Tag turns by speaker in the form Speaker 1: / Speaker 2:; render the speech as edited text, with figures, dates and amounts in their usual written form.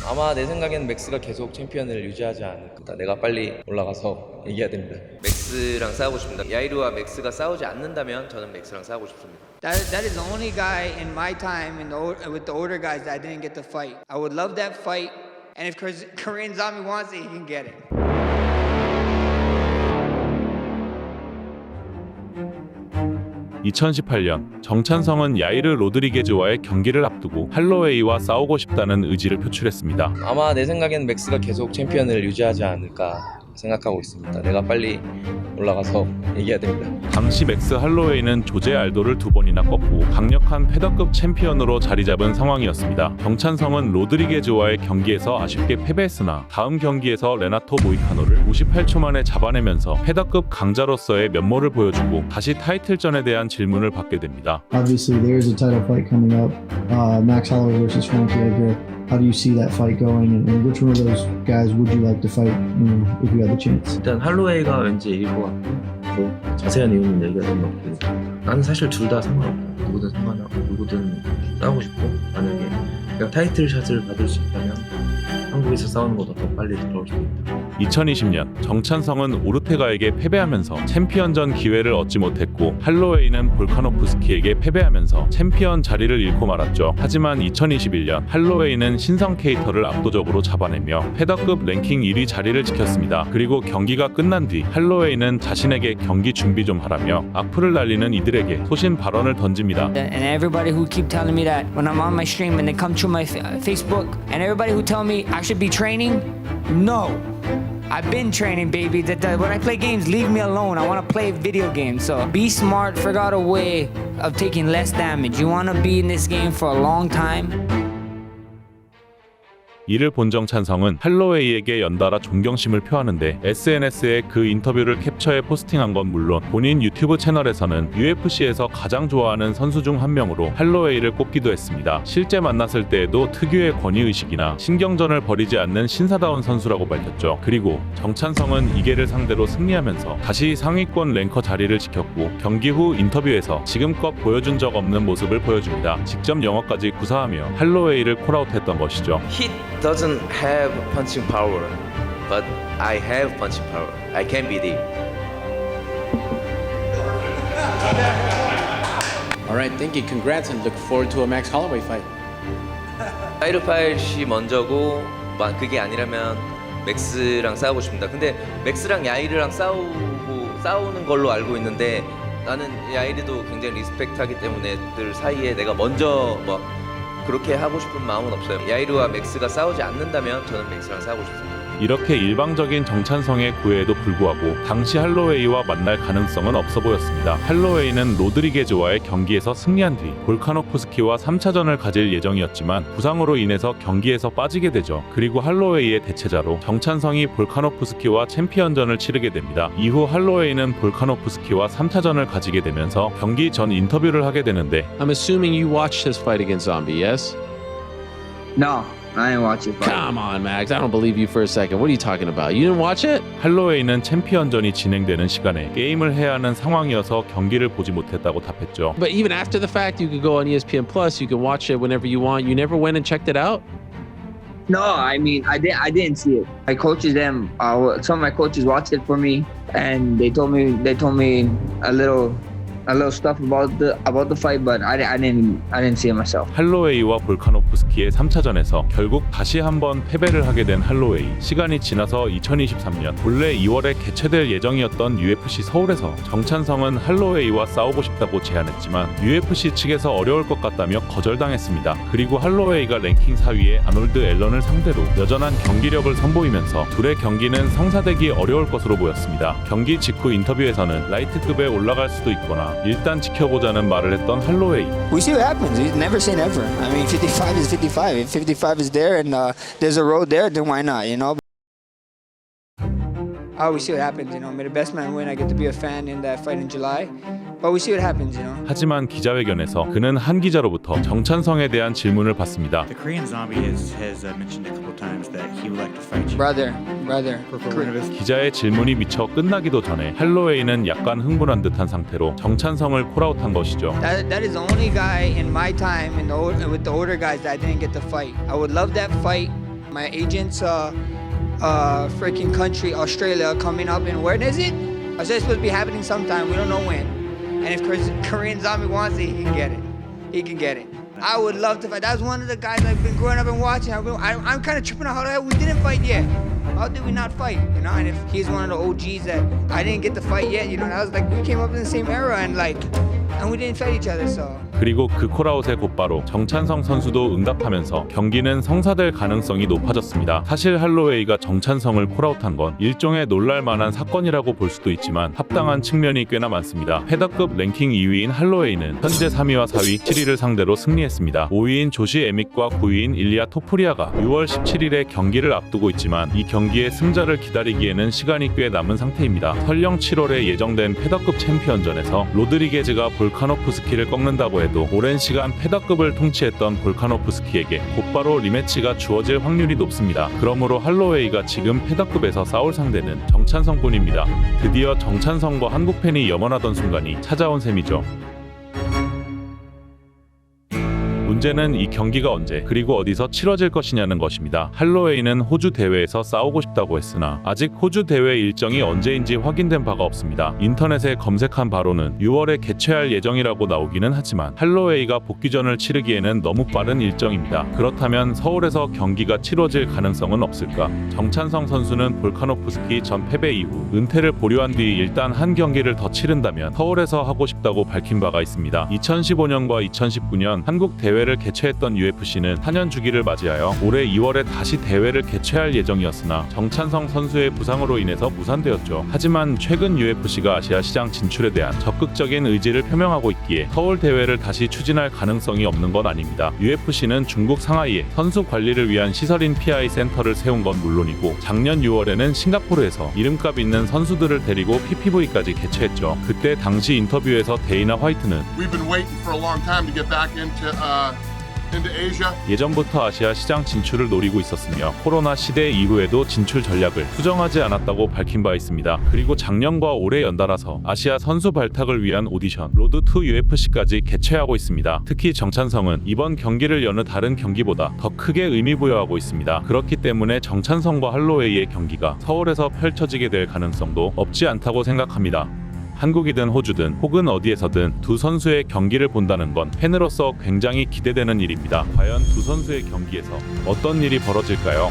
Speaker 1: 아마 내 생각에는 맥스가 계속 챔피언을 유지하지 않을까. 내가 빨리 올라가서 이겨야 됩니다. 맥스랑 싸우고 싶습니다. 야이루와 맥스가 싸우지 않는다면 저는 맥스랑 싸우고 싶습니다.
Speaker 2: That is the only guy in my time with the older guys that I didn't get to fight. I would love that fight, and if Korean Zombie wants it, he can get it.
Speaker 3: 2018년 정찬성은 야이르 로드리게즈와의 경기를 앞두고 할로웨이와 싸우고 싶다는 의지를 표출했습니다.
Speaker 1: 아마 내 생각에는 맥스가 계속 챔피언을 유지하지 않을까 생각하고 있습니다. 내가 빨리 올라가서 이겨야 됩니다.
Speaker 3: 당시 맥스 할로웨이는 조제 알도를 2번이나 꺾고 강력한 패더급 챔피언으로 자리 잡은 상황이었습니다. 정찬성은 로드리게즈와의 경기에서 아쉽게 패배했으나 다음 경기에서 레나토 모이카노를 58초 만에 잡아내면서 패더급 강자로서의 면모를 보여주고 다시 타이틀전에 대한 질문을 받게 됩니다.
Speaker 4: Obviously, there is a title fight coming up, Max Holloway versus Frankie Edgar. How do you see that fight going, and which one of those guys would you like to fight, if you had the chance?
Speaker 1: 일단 할로웨이가 왠지 이길 것 같고 뭐 자세한 이유는 얘기가 좀 없고 나는 사실 둘 다 상관없고 누구든 상관없고 누구든 싸우고 싶고 만약에 내가 타이틀 샷을 받을 수 있다면 한국에서 싸우는 것보다 더 빨리 들어올 수도 있다.
Speaker 3: 2020년 정찬성은 오르테가에게 패배하면서 챔피언전 기회를 얻지 못했고 할로웨이는 볼카노프스키에게 패배하면서 챔피언 자리를 잃고 말았죠. 하지만 2021년 할로웨이는 신성 케이터를 압도적으로 잡아내며 패더급 랭킹 1위 자리를 지켰습니다. 그리고 경기가 끝난 뒤 할로웨이는 자신에게 경기 준비 좀 하라며 악플을 날리는 이들에게 소신 발언을 던집니다.
Speaker 2: And everybody who keep telling me that when I'm on my stream and they come to my Facebook, and everybody who tell me I should be training, no. I've been training, baby. When I play games, leave me alone. I want to play video games. So be smart, figure out a way of taking less damage. You want to be in this game for a long time.
Speaker 3: 이를 본 정찬성은 할로웨이에게 연달아 존경심을 표하는데 SNS에 그 인터뷰를 캡처해 포스팅한 건 물론 본인 유튜브 채널에서는 UFC에서 가장 좋아하는 선수 중 한 명으로 할로웨이를 꼽기도 했습니다. 실제 만났을 때에도 특유의 권위의식이나 신경전을 벌이지 않는 신사다운 선수라고 밝혔죠. 그리고 정찬성은 이계를 상대로 승리하면서 다시 상위권 랭커 자리를 지켰고 경기 후 인터뷰에서 지금껏 보여준 적 없는 모습을 보여줍니다. 직접 영어까지 구사하며 할로웨이를 콜아웃했던 것이죠.
Speaker 1: He doesn't have punching power, but I have punching power. I can beat him.
Speaker 5: All right, thank you. Congrats, and look forward to a Max Holloway fight.
Speaker 1: 타이틀 파이트이 먼저고 그게 아니라면 맥스랑 싸우고 싶습니다. 근데 맥스랑 야이르랑 싸우는 걸로 알고 있는데 나는 야이르도 굉장히 리스펙트하기 때문에 들 사이에 내가 먼저 뭐 그렇게 하고 싶은 마음은 없어요. 야이르와 맥스가 싸우지 않는다면 저는 맥스랑 싸우고 싶습니다.
Speaker 3: 이렇게 일방적인 정찬성의 구애에도 불구하고 당시 할로웨이와 만날 가능성은 없어 보였습니다. 할로웨이는 로드리게즈와의 경기에서 승리한 뒤 볼카노프스키와 3차전을 가질 예정이었지만 부상으로 인해서 경기에서 빠지게 되죠. 그리고 할로웨이의 대체자로 정찬성이 볼카노프스키와 챔피언전을 치르게 됩니다. 이후 할로웨이는 볼카노프스키와 3차전을 가지게 되면서 경기 전 인터뷰를 하게 되는데
Speaker 6: I'm assuming you watched his fight against Zombie, yes?
Speaker 7: No, I didn't watch it.
Speaker 6: Come on, Max. I don't believe you for a second. What are you talking about? You didn't watch it?
Speaker 3: 할로웨이는 챔피언전이 진행되는 시간에 게임을 해야 하는 상황이어서 경기를 보지 못했다고 답했죠.
Speaker 6: But even after the fact, you could go on ESPN Plus. You can watch it whenever you want. You never went and checked it out?
Speaker 7: No, I mean I didn't see it. My coaches, some of my coaches watched it for me, and they told me a little stuff about the fight, but I didn't see it myself.
Speaker 3: 할로웨이와 볼카노프스키의 3차전에서 결국 다시 한번 패배를 하게 된 할로웨이. 시간이 지나서 2023년 본래 2월에 개최될 예정이었던 UFC 서울에서 정찬성은 할로웨이와 싸우고 싶다고 제안했지만 UFC 측에서 어려울 것 같다며 거절당했습니다. 그리고 할로웨이가 랭킹 4위의 아놀드 앨런을 상대로 여전한 경기력을 선보이면서 둘의 경기는 성사되기 어려울 것으로 보였습니다. 경기 직후 인터뷰에서는 라이트급에 올라갈 수도 있거나 일단 지켜보자는 말을 했던 할로웨이.
Speaker 2: We see what happens. You never say never. I mean, 55 is 55. If 55 is there and there's a road there, then why not, you know? We see what happens, you know. May the best man win. I get to be a fan in that fight in July. But we see what happens, you know.
Speaker 3: 하지만 기자회견에서 그는 한 기자로부터 정찬성에 대한 질문을 받습니다.
Speaker 8: The Korean Zombie has mentioned a couple times that he would like to fight you.
Speaker 2: Brother.
Speaker 3: 기자의 질문이 미처 끝나기도 전에 할로웨이는 약간 흥분한 듯한 상태로 정찬성을 콜아웃한 것이죠.
Speaker 2: That is the only guy in my time with the older guys that I didn't get to fight. I would love that fight, My agent's freaking country, Australia, coming up, and when is it? I said it's supposed to be happening sometime. We don't know when. And if Korean Zombie wants it, he can get it. He can get it. I would love to fight. That's one of the guys I've been growing up and watching. I'm kind of tripping out how the hell we didn't fight yet. How did we not fight? You know, and if he's one of the OGs that I didn't get to fight yet, you know, that was like we came up in the same era and we didn't fight each other, so.
Speaker 3: 그리고 그 콜아웃에 곧바로 정찬성 선수도 응답하면서 경기는 성사될 가능성이 높아졌습니다. 사실 할로웨이가 정찬성을 콜아웃한 건 일종의 놀랄만한 사건이라고 볼 수도 있지만 합당한 측면이 꽤나 많습니다. 패더급 랭킹 2위인 할로웨이는 현재 3위와 4위, 7위를 상대로 승리했습니다. 5위인 조시 에밋과 9위인 일리아 토프리아가 6월 17일에 경기를 앞두고 있지만 이 경기의 승자를 기다리기에는 시간이 꽤 남은 상태입니다. 설령 7월에 예정된 패더급 챔피언전에서 로드리게즈가 볼카노프스키를 꺾는다고 해도 오랜 시간 패더급을 통치했던 볼카노프스키에게 곧바로 리매치가 주어질 확률이 높습니다. 그러므로 할로웨이가 지금 패더급에서 싸울 상대는 정찬성뿐입니다. 드디어 정찬성과 한국 팬이 염원하던 순간이 찾아온 셈이죠. 문제는 이 경기가 언제 그리고 어디서 치러질 것이냐는 것입니다. 할로웨이는 호주 대회에서 싸우고 싶다고 했으나 아직 호주 대회 일정이 언제인지 확인된 바가 없습니다. 인터넷에 검색한 바로는 6월에 개최할 예정이라고 나오기는 하지만 할로웨이가 복귀전을 치르기에는 너무 빠른 일정입니다. 그렇다면 서울에서 경기가 치러질 가능성은 없을까? 정찬성 선수는 볼카노프스키 전 패배 이후 은퇴를 보류한 뒤 일단 한 경기를 더 치른다면 서울에서 하고 싶다고 밝힌 바가 있습니다. 2015년과 2019년 한국 대회를 개최했던 UFC는 4년 주기를 맞이하여 올해 2월에 다시 대회를 개최할 예정이었으나 정찬성 선수의 부상으로 인해서 무산되었죠. 하지만 최근 UFC가 아시아 시장 진출에 대한 적극적인 의지를 표명하고 있기에 서울 대회를 다시 추진할 가능성이 없는 건 아닙니다. UFC는 중국 상하이에 선수 관리를 위한 시설인 PI 센터를 세운 건 물론이고 작년 6월에는 싱가포르에서 이름값 있는 선수들을 데리고 PPV까지 개최했죠. 그때 당시 인터뷰에서 데이나 화이트는
Speaker 9: We've been waiting for a long time to get back into Asia.
Speaker 3: 예전부터 아시아 시장 진출을 노리고 있었으며 코로나 시대 이후에도 진출 전략을 수정하지 않았다고 밝힌 바 있습니다. 그리고 작년과 올해 연달아서 아시아 선수 발탁을 위한 오디션 로드 투 UFC까지 개최하고 있습니다. 특히 정찬성은 이번 경기를 여느 다른 경기보다 더 크게 의미 부여하고 있습니다. 그렇기 때문에 정찬성과 할로웨이의 경기가 서울에서 펼쳐지게 될 가능성도 없지 않다고 생각합니다. 한국이든 호주든 혹은 어디에서든 두 선수의 경기를 본다는 건 팬으로서 굉장히 기대되는 일입니다. 과연 두 선수의 경기에서 어떤 일이 벌어질까요?